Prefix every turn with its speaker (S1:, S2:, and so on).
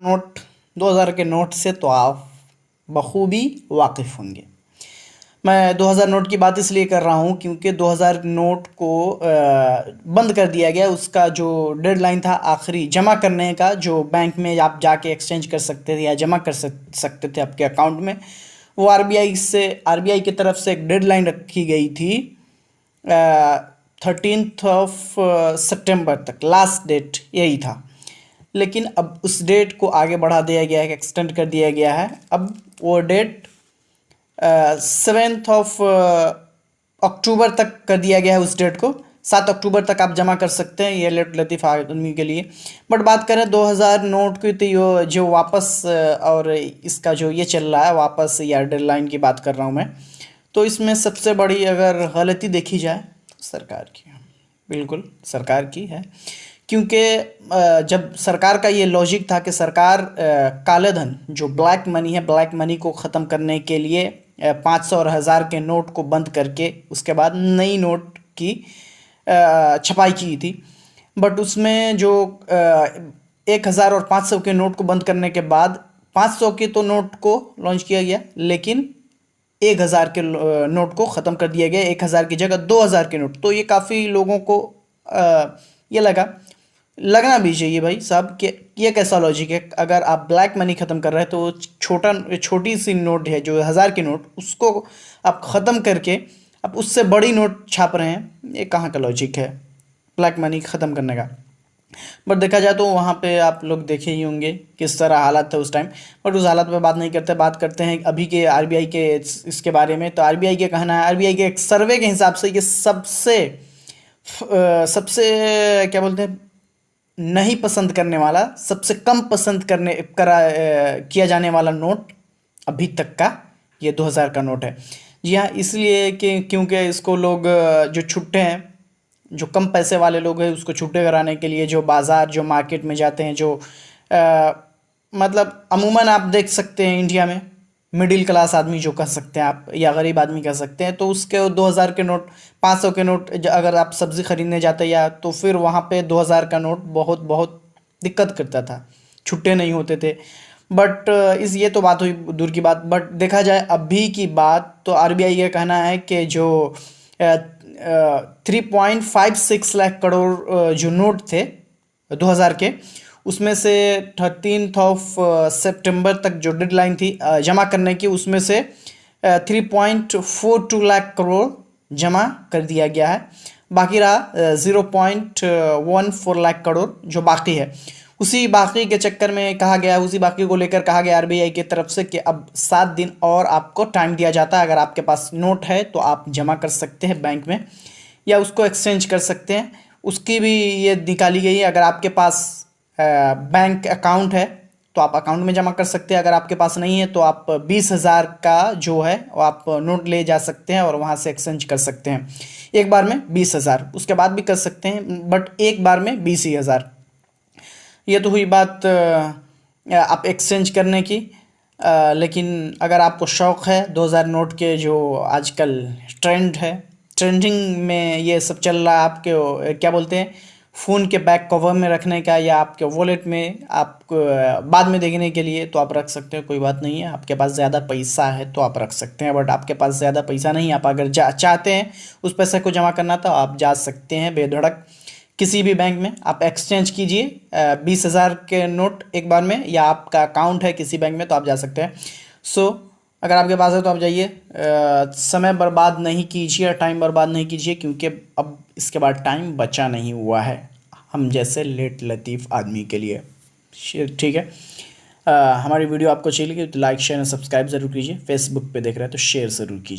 S1: Note 2000 के note से तो आप बखूबी वाकिफ़ होंगे। मैं 2000 नोट की बात इसलिए कर रहा हूँ क्योंकि 2000 नोट को बंद कर दिया गया। उसका जो डेडलाइन था आखिरी जमा करने का, जो बैंक में आप जाके एक्सचेंज कर सकते थे या जमा कर सकते थे आपके अकाउंट में, वो आरबीआई की तरफ से एक डेडलाइन रखी गई थी 13 सितंबर तक, लास्ट डेट यही था। लेकिन अब उस डेट को आगे बढ़ा दिया गया है, एक्सटेंड कर दिया गया है। अब वो डेट 7 अक्टूबर तक कर दिया गया है। उस डेट को 7 अक्टूबर तक आप जमा कर सकते हैं, ये लेट लतीफ़ आदमी के लिए। बट बात करें 2000 नोट की, तो जो वापस और इसका जो ये चल रहा है वापस या डेडलाइन की बात कर रहा हूँ मैं, तो इसमें सबसे बड़ी अगर गलती देखी जाए तो सरकार की है, बिल्कुल सरकार की है। क्योंकि जब सरकार का ये लॉजिक था कि सरकार काले धन, जो ब्लैक मनी है, ब्लैक मनी को ख़त्म करने के लिए 500 और 1000 के नोट को बंद करके उसके बाद नई नोट की छपाई की थी। बट उसमें जो 1000 और 500 के नोट को बंद करने के बाद 500 के तो नोट को लॉन्च किया गया, लेकिन 1000 के नोट को ख़त्म कर दिया गया। 1000 की जगह 2000 के नोट। तो ये काफ़ी लोगों को ये लगना भी चाहिए भाई साहब कि ये कैसा लॉजिक है। अगर आप ब्लैक मनी ख़त्म कर रहे हैं तो छोटी सी नोट है जो 1000 की नोट, उसको आप ख़त्म करके आप उससे बड़ी नोट छाप रहे हैं। ये कहाँ का लॉजिक है ब्लैक मनी ख़त्म करने का। बट देखा जाए तो वहाँ पे आप लोग देखे ही होंगे किस तरह हालात था उस टाइम। बट उस हालात पे बात नहीं करते, बात करते हैं अभी के आरबीआई के इसके बारे में। तो आरबीआई के कहना है, आरबीआई के एक सर्वे के हिसाब से ये सबसे क्या बोलते हैं, नहीं पसंद करने वाला, सबसे कम पसंद किया जाने वाला नोट अभी तक का ये 2000 का नोट है। जी हाँ, इसलिए कि क्योंकि इसको लोग जो छुट्टे हैं, जो कम पैसे वाले लोग हैं, उसको छुट्टे कराने के लिए जो बाज़ार, जो मार्केट में जाते हैं, जो मतलब अमूमन आप देख सकते हैं इंडिया में मिडिल क्लास आदमी जो कह सकते हैं आप, या गरीब आदमी कह सकते हैं, तो उसके 2000 के नोट, 500 के नोट अगर आप सब्ज़ी ख़रीदने जाते या तो फिर वहाँ पे 2000 का नोट बहुत बहुत दिक्कत करता था, छुट्टे नहीं होते थे। बट ये तो बात हुई दूर की बात। बट देखा जाए अभी की बात तो आरबीआई का कहना है कि जो 3.56 लाख करोड़ जो नोट थे 2000 के, उसमें से 13 सितंबर तक जो डेडलाइन थी जमा करने की, उसमें से 3.42 लाख करोड़ जमा कर दिया गया है। बाकी रहा 0.14 लाख करोड़ जो बाकी है। उसी बाकी के चक्कर में कहा गया, उसी बाकी को लेकर कहा गया आरबीआई की तरफ से कि अब 7 दिन और आपको टाइम दिया जाता है। अगर आपके पास नोट है तो आप जमा कर सकते हैं बैंक में या उसको एक्सचेंज कर सकते हैं। उसकी भी ये निकाली गई है। अगर आपके पास बैंक अकाउंट है तो आप अकाउंट में जमा कर सकते हैं। अगर आपके पास नहीं है तो आप 20,000 का जो है वो आप नोट ले जा सकते हैं और वहाँ से एक्सचेंज कर सकते हैं। एक बार में 20,000, उसके बाद भी कर सकते हैं, बट एक बार में 20,000। ये तो हुई बात आप एक्सचेंज करने की। लेकिन अगर आपको शौक़ है 2000 नोट के, जो आजकल ट्रेंड है, ट्रेंडिंग में ये सब चल रहा है, आपके क्या बोलते हैं, फ़ोन के बैक कवर में रखने का या आपके वॉलेट में आपको बाद में देखने के लिए, तो आप रख सकते हैं, कोई बात नहीं है। आपके पास ज़्यादा पैसा है तो आप रख सकते हैं, बट आपके पास ज़्यादा पैसा नहीं है, आप अगर चाहते हैं उस पैसे को जमा करना तो आप जा सकते हैं बेधड़क किसी भी बैंक में। आप एक्सचेंज कीजिए 20,000 के नोट एक बार में, या आपका अकाउंट है किसी बैंक में तो आप जा सकते हैं। अगर आपके पास है तो आप जाइए, समय बर्बाद नहीं कीजिए, टाइम बर्बाद नहीं कीजिए, क्योंकि अब इसके बाद टाइम बचा नहीं हुआ है हम जैसे लेट लतीफ़ आदमी के लिए। ठीक है, हमारी वीडियो आपको अच्छी लगी तो लाइक शेयर और सब्सक्राइब ज़रूर कीजिए। फेसबुक पे देख रहे हैं तो शेयर ज़रूर कीजिए।